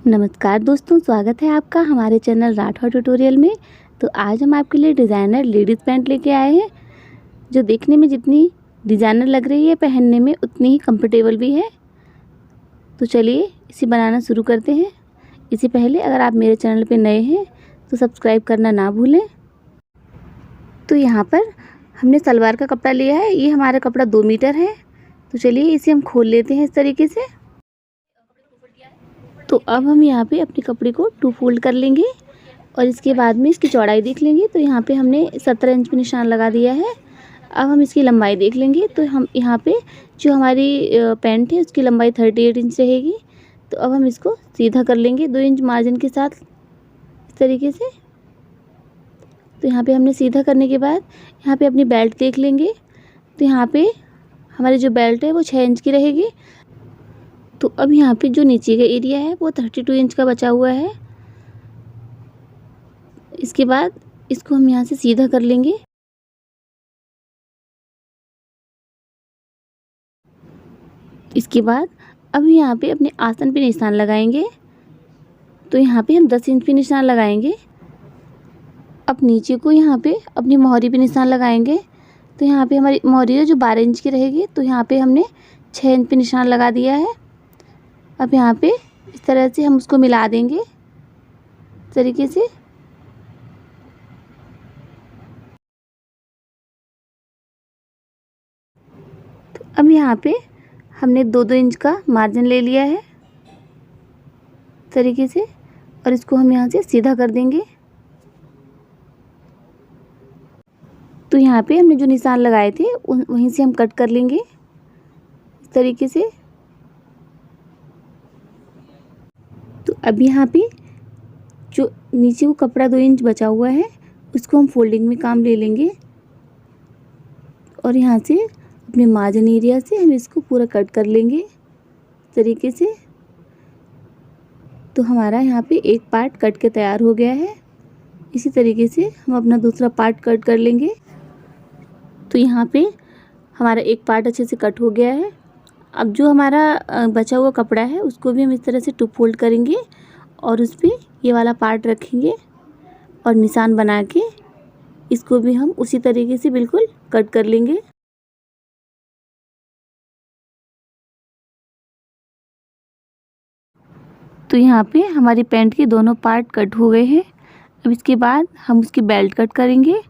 नमस्कार दोस्तों, स्वागत है आपका हमारे चैनल राठौर ट्यूटोरियल में। तो आज हम आपके लिए डिज़ाइनर लेडीज़ पैंट लेके आए हैं, जो देखने में जितनी डिज़ाइनर लग रही है पहनने में उतनी ही कंफर्टेबल भी है। तो चलिए इसे बनाना शुरू करते हैं। इससे पहले अगर आप मेरे चैनल पे नए हैं तो सब्सक्राइब करना ना भूलें। तो यहाँ पर हमने सलवार का कपड़ा लिया है, ये हमारा कपड़ा 2 मीटर है। तो चलिए इसे हम खोल लेते हैं इस तरीके से। तो अब हम यहाँ पे अपने कपड़े को 2 फोल्ड कर लेंगे और इसके बाद में इसकी चौड़ाई देख लेंगे। तो यहाँ पे हमने 17 इंच पे निशान लगा दिया है। अब हम इसकी लंबाई देख लेंगे। तो हम यहाँ पे जो हमारी पैंट है उसकी लंबाई 38 इंच रहेगी। तो अब हम इसको सीधा कर लेंगे 2 इंच मार्जिन के साथ इस तरीके से। तो यहाँ पे हमने सीधा करने के बाद यहाँ पे अपनी बेल्ट देख लेंगे। तो यहाँ पे हमारी जो बेल्ट है वो 6 इंच की रहेगी। तो अब यहाँ पे जो नीचे का एरिया है वो 32 इंच का बचा हुआ है। इसके बाद इसको हम यहाँ से सीधा कर लेंगे। इसके बाद अब यहाँ पे अपने आसन पे निशान लगाएंगे। तो यहाँ पे हम 10 इंच पे निशान लगाएंगे। अब नीचे को यहाँ पे अपनी मोहरी पे निशान लगाएंगे। तो यहाँ पे हमारी मोहरी है जो 12 इंच की रहेगी। तो यहाँ पे हमने 6 इंच पे निशान लगा दिया है। अब यहाँ पे इस तरह से हम उसको मिला देंगे इस तरीके से। तो अब यहाँ पे हमने 2-2 इंच का मार्जिन ले लिया है इस तरीके से और इसको हम यहाँ से सीधा कर देंगे। तो यहाँ पे हमने जो निशान लगाए थे वहीं से हम कट कर लेंगे इस तरीके से। तो अब यहाँ पे जो नीचे वो कपड़ा 2 इंच बचा हुआ है उसको हम फोल्डिंग में काम ले लेंगे और यहाँ से अपने मार्जिन एरिया से हम इसको पूरा कट कर लेंगे इस तरीके से। तो हमारा यहाँ पे एक पार्ट कट के तैयार हो गया है। इसी तरीके से हम अपना दूसरा पार्ट कट कर लेंगे। तो यहाँ पे हमारा एक पार्ट अच्छे से कट हो गया है। अब जो हमारा बचा हुआ कपड़ा है उसको भी हम इस तरह से 2 फोल्ड करेंगे और उस पर ये वाला पार्ट रखेंगे और निशान बना के इसको भी हम उसी तरीके से बिल्कुल कट कर लेंगे। तो यहाँ पे हमारी पैंट के दोनों पार्ट कट हो गए हैं। अब इसके बाद हम उसकी बेल्ट कट करेंगे।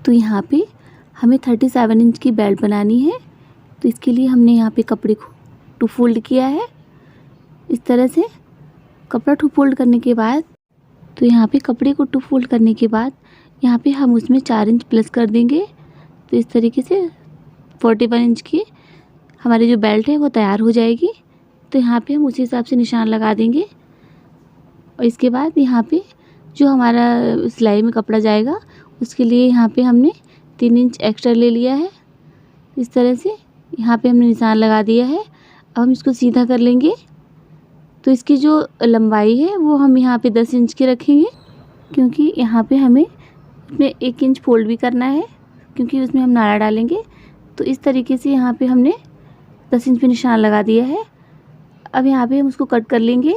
तो यहाँ पे हमें 37 इंच की बेल्ट बनानी है। तो इसके लिए हमने यहाँ पे कपड़े को 2 फोल्ड किया है इस तरह से। कपड़ा 2 फोल्ड करने के बाद तो यहाँ पे कपड़े को 2 फोल्ड करने के बाद यहाँ पे हम उसमें 4 इंच प्लस कर देंगे। तो इस तरीके से 41 इंच की हमारी जो बेल्ट है वो तैयार हो जाएगी। तो यहाँ पे हम उसी हिसाब से निशान लगा देंगे और इसके बाद यहाँ पे जो हमारा सिलाई में कपड़ा जाएगा उसके लिए यहाँ पे हमने 3 इंच एक्स्ट्रा ले लिया है इस तरह से। यहाँ पे हमने निशान लगा दिया है। अब हम इसको सीधा कर लेंगे। तो इसकी जो लंबाई है वो हम यहाँ पे 10 इंच की रखेंगे, क्योंकि यहाँ पे हमें इसमें 1 इंच फोल्ड भी करना है क्योंकि उसमें हम नाड़ा डालेंगे। तो इस तरीके से यहाँ पे हमने 10 इंच पे निशान लगा दिया है। अब यहाँ पे हम उसको कट कर लेंगे।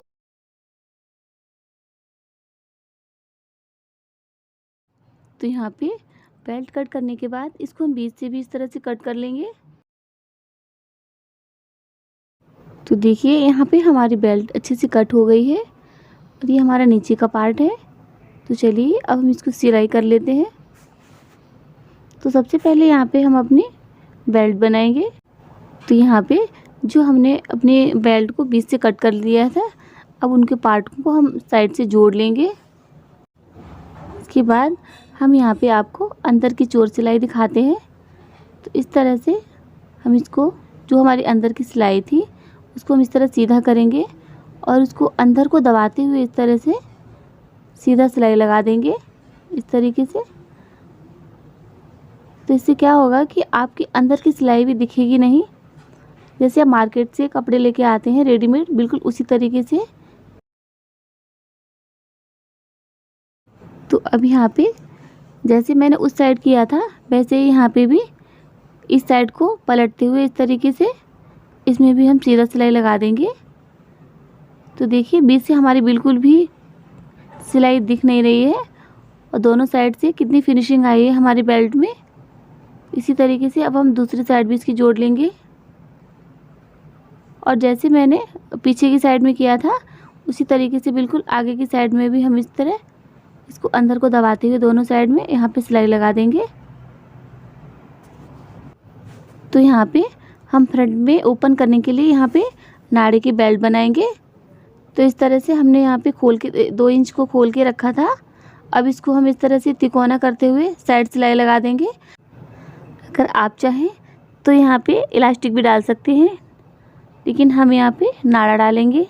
तो यहाँ पे बेल्ट कट करने के बाद इसको हम बीच से भी इस तरह से कट कर लेंगे। तो देखिए यहाँ पे हमारी बेल्ट अच्छे से कट हो गई है और ये हमारा नीचे का पार्ट है। तो चलिए अब हम इसको सिलाई कर लेते हैं। तो सबसे पहले यहाँ पे हम अपनी बेल्ट बनाएंगे। तो यहाँ पे जो हमने अपने बेल्ट को बीच से कट कर लिया था, अब उनके पार्ट को हम साइड से जोड़ लेंगे। इसके बाद हम यहाँ पे आपको अंदर की चोर सिलाई दिखाते हैं। तो इस तरह से हम इसको जो हमारी अंदर की सिलाई थी उसको हम इस तरह सीधा करेंगे और उसको अंदर को दबाते हुए इस तरह से सीधा सिलाई लगा देंगे इस तरीके से। तो इससे क्या होगा कि आपके अंदर की सिलाई भी दिखेगी नहीं। जैसे आप मार्केट से कपड़े लेके आते हैं रेडीमेड, बिल्कुल उसी तरीके से। तो अब यहाँ पे जैसे मैंने उस साइड किया था वैसे ही यहाँ पे भी इस साइड को पलटते हुए इस तरीके से इसमें भी हम सीधा सिलाई लगा देंगे। तो देखिए बीच से हमारी बिल्कुल भी सिलाई दिख नहीं रही है और दोनों साइड से कितनी फिनिशिंग आई है हमारी बेल्ट में। इसी तरीके से अब हम दूसरी साइड भी इसकी जोड़ लेंगे और जैसे मैंने पीछे की साइड में किया था उसी तरीके से बिल्कुल आगे की साइड में भी हम इस तरह इसको अंदर को दबाते हुए दोनों साइड में यहाँ पे सिलाई लगा देंगे। तो यहाँ पे हम फ्रंट में ओपन करने के लिए यहाँ पे नाड़े की बेल्ट बनाएंगे। तो इस तरह से हमने यहाँ पे खोल के 2 इंच को खोल के रखा था। अब इसको हम इस तरह से तिकोना करते हुए साइड सिलाई लगा देंगे। अगर आप चाहें तो यहाँ पे इलास्टिक भी डाल सकते हैं, लेकिन हम यहाँ पे नाड़ा डालेंगे।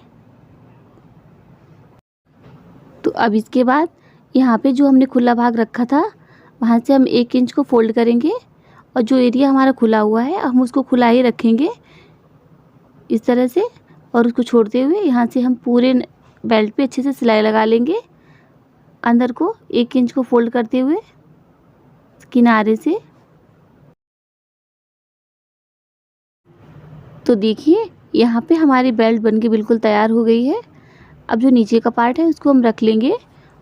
तो अब इसके बाद यहाँ पे जो हमने खुला भाग रखा था वहाँ से हम 1 इंच को फोल्ड करेंगे और जो एरिया हमारा खुला हुआ है हम उसको खुला ही रखेंगे इस तरह से, और उसको छोड़ते हुए यहाँ से हम पूरे बेल्ट पे अच्छे से सिलाई लगा लेंगे। अंदर को 1 इंच को फोल्ड करते हुए किनारे से। तो देखिए यहाँ पे हमारी बेल्ट बनके बिल्कुल तैयार हो गई है। अब जो नीचे का पार्ट है उसको हम रख लेंगे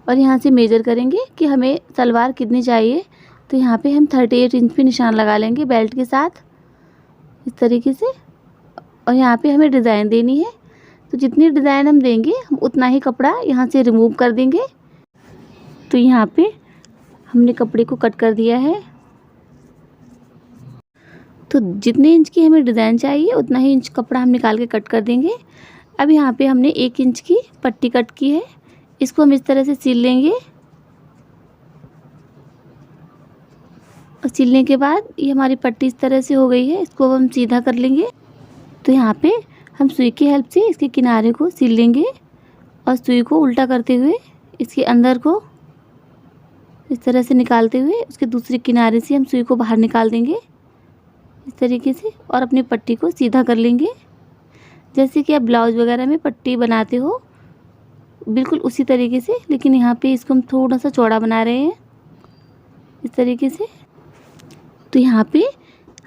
और यहाँ से मेजर करेंगे कि हमें सलवार कितनी चाहिए। तो यहाँ पे हम 38 इंच पे निशान लगा लेंगे बेल्ट के साथ इस तरीके से। और यहाँ पे हमें डिज़ाइन देनी है, तो जितनी डिज़ाइन हम देंगे हम उतना ही कपड़ा यहाँ से रिमूव कर देंगे। तो यहाँ पे हमने कपड़े को कट कर दिया है। तो जितने इंच की हमें डिज़ाइन चाहिए उतना ही इंच कपड़ा हम निकाल के कट कर देंगे। अब यहाँ पे हमने 1 इंच की पट्टी कट की है, इसको हम इस तरह से सिल लेंगे। और सिलने के बाद ये हमारी पट्टी इस तरह से हो गई है, इसको अब हम सीधा कर लेंगे। तो यहाँ पे हम सुई की हेल्प से इसके किनारे को सिल लेंगे और सुई को उल्टा करते हुए इसके अंदर को इस तरह से निकालते हुए उसके दूसरे किनारे से हम सुई को बाहर निकाल देंगे इस तरीके से और अपनी पट्टी को सीधा कर लेंगे। जैसे कि आप ब्लाउज वगैरह में पट्टी बनाते हो बिल्कुल उसी तरीके से, लेकिन यहाँ पे इसको हम थोड़ा सा चौड़ा बना रहे हैं इस तरीके से। तो यहाँ पे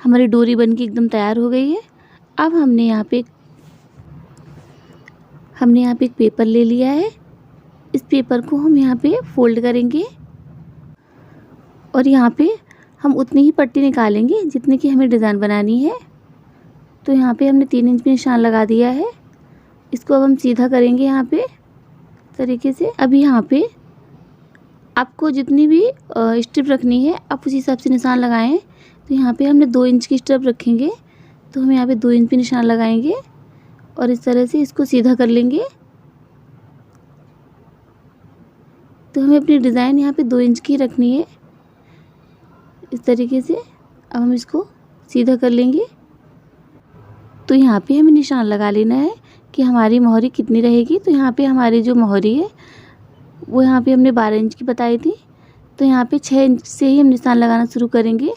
हमारी डोरी बनके एकदम तैयार हो गई है। अब हमने यहाँ पे एक पेपर ले लिया है। इस पेपर को हम यहाँ पे फोल्ड करेंगे और यहाँ पे हम उतनी ही पट्टी निकालेंगे जितने की हमें डिज़ाइन बनानी है। तो यहाँ पे हमने 3 इंच पे निशान लगा दिया है, इसको अब हम सीधा करेंगे यहाँ पे तरीके से। अब यहाँ पे आपको जितनी भी स्ट्रिप रखनी है आप उसी हिसाब से निशान लगाएं। तो यहाँ पे हमने 2 इंच की स्ट्रिप रखेंगे, तो हम यहाँ पे 2 इंच पे निशान लगाएंगे और इस तरह से इसको सीधा कर लेंगे। तो हमें अपनी डिज़ाइन यहाँ पे 2 इंच की रखनी है इस तरीके से। अब हम इसको सीधा कर लेंगे। तो यहाँ पे हमें निशान लगा लेना है कि हमारी मोहरी कितनी रहेगी। तो यहाँ पे हमारी जो मोहरी है वो यहाँ पे हमने 12 इंच की बताई थी, तो यहाँ पे 6 इंच से ही हम निशान लगाना शुरू करेंगे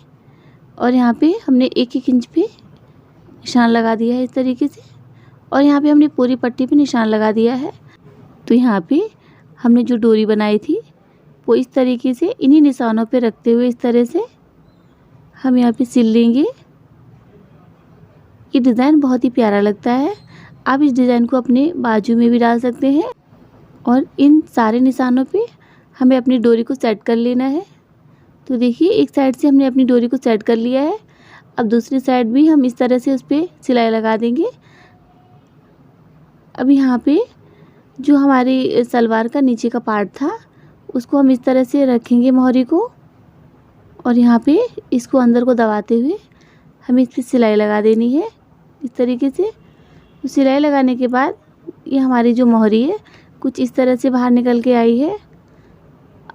और यहाँ पे हमने 1-1 इंच पे निशान लगा दिया है इस तरीके से और यहाँ पे हमने पूरी पट्टी पे निशान लगा दिया है। तो यहाँ पे हमने जो डोरी बनाई थी वो इस तरीके से इन्हीं निशानों पे रखते हुए इस तरह से हम यहाँ पे सिल लेंगे। ये डिज़ाइन बहुत ही प्यारा लगता है। आप इस डिज़ाइन को अपने बाजू में भी डाल सकते हैं और इन सारे निशानों पे हमें अपनी डोरी को सेट कर लेना है। तो देखिए एक साइड से हमने अपनी डोरी को सेट कर लिया है। अब दूसरी साइड भी हम इस तरह से उस पर सिलाई लगा देंगे। अब यहाँ पे जो हमारी सलवार का नीचे का पार्ट था उसको हम इस तरह से रखेंगे मोहरी को और यहाँ पे इसको अंदर को दबाते हुए हमें इस पर सिलाई लगा देनी है इस तरीके से। तो सिलाई लगाने के बाद ये हमारी जो मोहरी है कुछ इस तरह से बाहर निकल के आई है।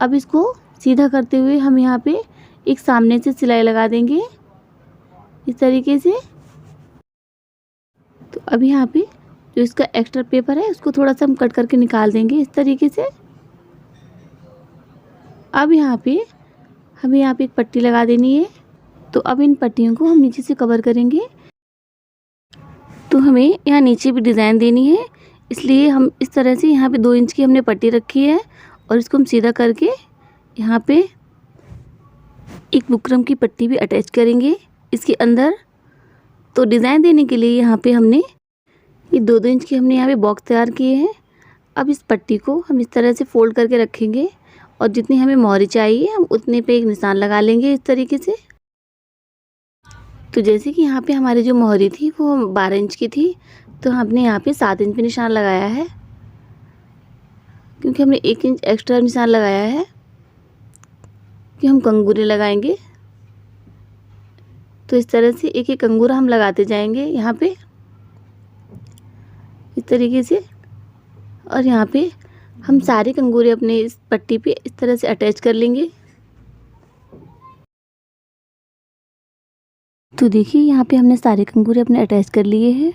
अब इसको सीधा करते हुए हम यहाँ पे एक सामने से सिलाई लगा देंगे इस तरीके से। तो अब यहाँ पे जो इसका एक्स्ट्रा पेपर है उसको थोड़ा सा हम कट करके निकाल देंगे इस तरीके से। अब यहाँ पे हमें यहाँ पे एक पट्टी लगा देनी है। तो अब इन पट्टियों को हम नीचे से कवर करेंगे। तो हमें यहाँ नीचे भी डिज़ाइन देनी है, इसलिए हम इस तरह से यहाँ पे 2 इंच की हमने पट्टी रखी है और इसको हम सीधा करके यहाँ पे एक बुकरम की पट्टी भी अटैच करेंगे इसके अंदर। तो डिज़ाइन देने के लिए यहाँ पे हमने ये 2-2 इंच के हमने यहाँ पे बॉक्स तैयार किए हैं। अब इस पट्टी को हम इस तरह से फ़ोल्ड करके रखेंगे और जितनी हमें मोहरी चाहिए हम उतने पे एक निशान लगा लेंगे इस तरीके से। तो जैसे कि यहाँ पे हमारी जो मोहरी थी वो 12 इंच की थी, तो हमने यहाँ पे 7 इंच पे निशान लगाया है, क्योंकि हमने 1 इंच एक्स्ट्रा निशान लगाया है कि हम कंगूरे लगाएंगे। तो इस तरह से एक एक कंगूरा हम लगाते जाएंगे यहाँ पे इस तरीके से, और यहाँ पे हम सारे कंगूरे अपने इस पट्टी पे इस तरह से अटैच कर लेंगे। तो देखिए यहाँ पे हमने सारे कंगूरे अपने अटैच कर लिए हैं।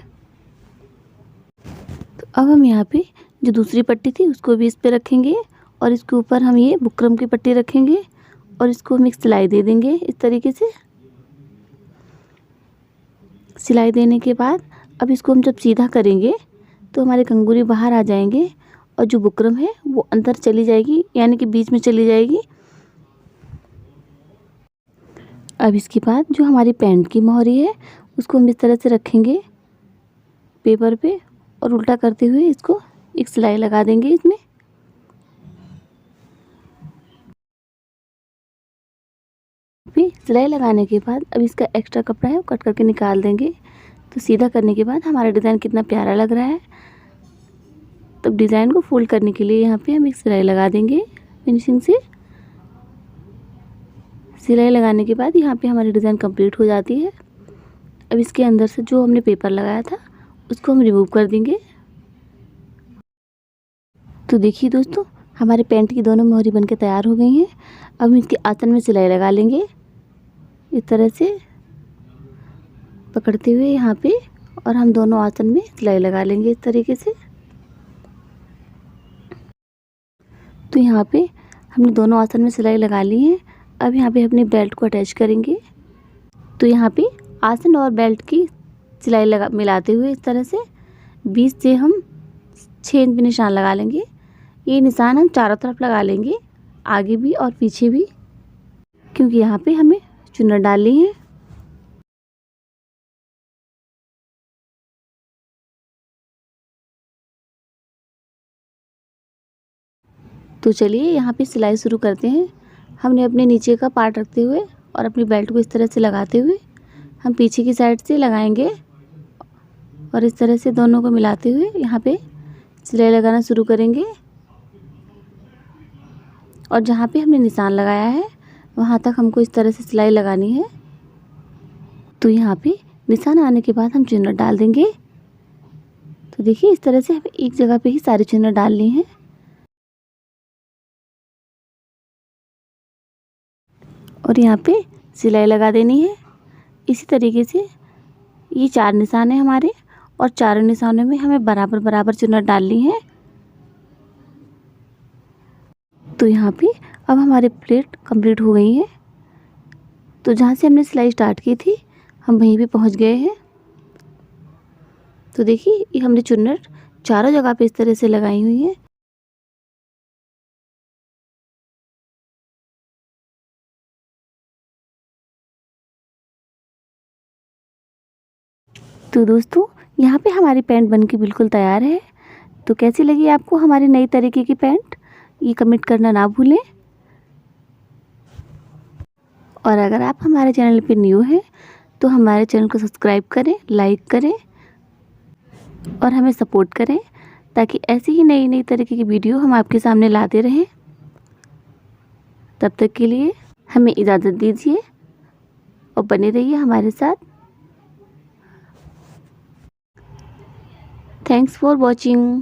तो अब हम यहाँ पे जो दूसरी पट्टी थी उसको भी इस पे रखेंगे और इसके ऊपर हम ये बुकरम की पट्टी रखेंगे और इसको हम एक सिलाई दे देंगे इस तरीके से। सिलाई देने के बाद अब इसको हम जब सीधा करेंगे तो हमारे कंगूरे बाहर आ जाएंगे और जो बुकरम है वो अंदर चली जाएगी, यानी कि बीच में चली जाएगी। अब इसके बाद जो हमारी पैंट की मोहरी है उसको हम इस तरह से रखेंगे पेपर पे और उल्टा करते हुए इसको एक सिलाई लगा देंगे इसमें। फिर सिलाई लगाने के बाद अब इसका एक्स्ट्रा कपड़ा है वो कट करके निकाल देंगे। तो सीधा करने के बाद हमारा डिज़ाइन कितना प्यारा लग रहा है। तब डिज़ाइन को फोल्ड करने के लिए यहाँ पे हम एक सिलाई लगा देंगे फिनिशिंग से। सिलाई लगाने के बाद यहाँ पे हमारी डिज़ाइन कंप्लीट हो जाती है। अब इसके अंदर से जो हमने पेपर लगाया था उसको हम रिमूव कर देंगे। तो देखिए दोस्तों, हमारे पैंट की दोनों मोहरी बनके तैयार हो गई हैं। अब हम इसके आंचल में सिलाई लगा लेंगे इस तरह से पकड़ते हुए यहाँ पे, और हम दोनों आंचल में सिलाई लगा लेंगे इस तरीके से। तो यहाँ पे हमने दोनों आंचल में सिलाई लगा ली है। अब यहाँ पे अपने बेल्ट को अटैच करेंगे। तो यहाँ पे आंचल और बेल्ट की सिलाई लगा मिलाते हुए इस तरह से बीच से हम 6 इंच पे निशान लगा लेंगे। ये निशान हम चारों तरफ लगा लेंगे, आगे भी और पीछे भी, क्योंकि यहाँ पे हमें चुन्नट डालनी है। तो चलिए यहाँ पे सिलाई शुरू करते हैं। हमने अपने नीचे का पार्ट रखते हुए और अपनी बेल्ट को इस तरह से लगाते हुए हम पीछे की साइड से लगाएंगे और इस तरह से दोनों को मिलाते हुए यहाँ पे सिलाई लगाना शुरू करेंगे। और जहाँ पे हमने निशान लगाया है वहाँ तक हमको इस तरह से सिलाई लगानी है। तो यहाँ पे निशान आने के बाद हम चुन्नट डाल देंगे। तो देखिए इस तरह से हमें एक जगह पे ही सारी चुन्नट डालनी है। और यहाँ पे सिलाई लगा देनी है। इसी तरीके से ये 4 निशान है हमारे, और चारों निशानों में हमें बराबर बराबर चुन्नट डालनी है। तो यहाँ पे अब हमारे प्लेट कंप्लीट हो गई है। तो जहाँ से हमने सिलाई स्टार्ट की थी हम वहीं पे पहुँच गए हैं। तो देखिए ये हमने चुन्नट चारों जगह पे इस तरह से लगाई हुई है। तो दोस्तों यहाँ पे हमारी पैंट बनके बिल्कुल तैयार है। तो कैसी लगी आपको हमारी नई तरीके की पैंट, ये कमेंट करना ना भूलें। और अगर आप हमारे चैनल पे न्यू हैं तो हमारे चैनल को सब्सक्राइब करें, लाइक करें और हमें सपोर्ट करें, ताकि ऐसी ही नई नई तरीके की वीडियो हम आपके सामने लाते रहें। तब तक के लिए हमें इजाज़त दीजिए और बने रहिए हमारे साथ। Thanks for watching.